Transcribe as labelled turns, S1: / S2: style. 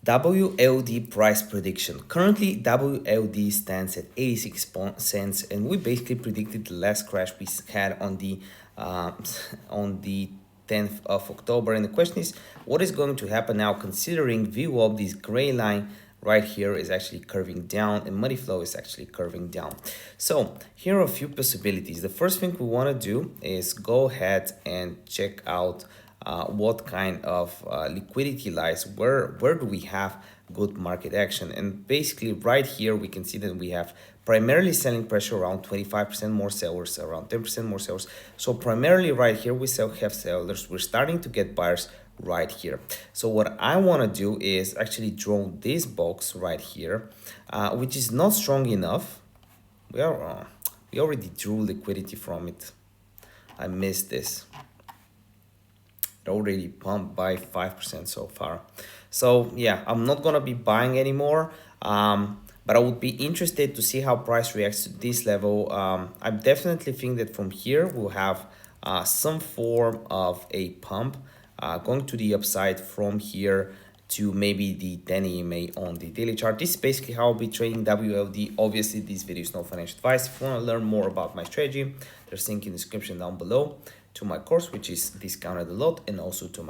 S1: WLD price prediction. Currently, WLD stands at 86 cents, and we basically predicted the last crash we had on the uh, on the 10th of October. And the question is, what is going to happen now, considering VWAP, this gray line right here, is actually curving down, and money flow is actually curving down. So here are a few possibilities. The first thing we want to do is go ahead and check out what kind of liquidity lies, where do we have good market action. And basically right here we can see that we have primarily selling pressure, around 25% more sellers, around 10% more sellers. So primarily right here we have sellers, we're starting to get buyers right here. So what I want to do is actually draw this box right here, which is not strong enough. We already drew liquidity from it. I missed this. It already pumped by 5% so far. So yeah, I'm not gonna be buying anymore, but I would be interested to see how price reacts to this level. I definitely think that from here we'll have some form of a pump going to the upside from here to maybe the 10 EMA on the daily chart. This is basically how I'll be trading WLD. Obviously, this video is no financial advice. If you want to learn more about my strategy, there's a link in the description down below to my course, which is discounted a lot, and also to my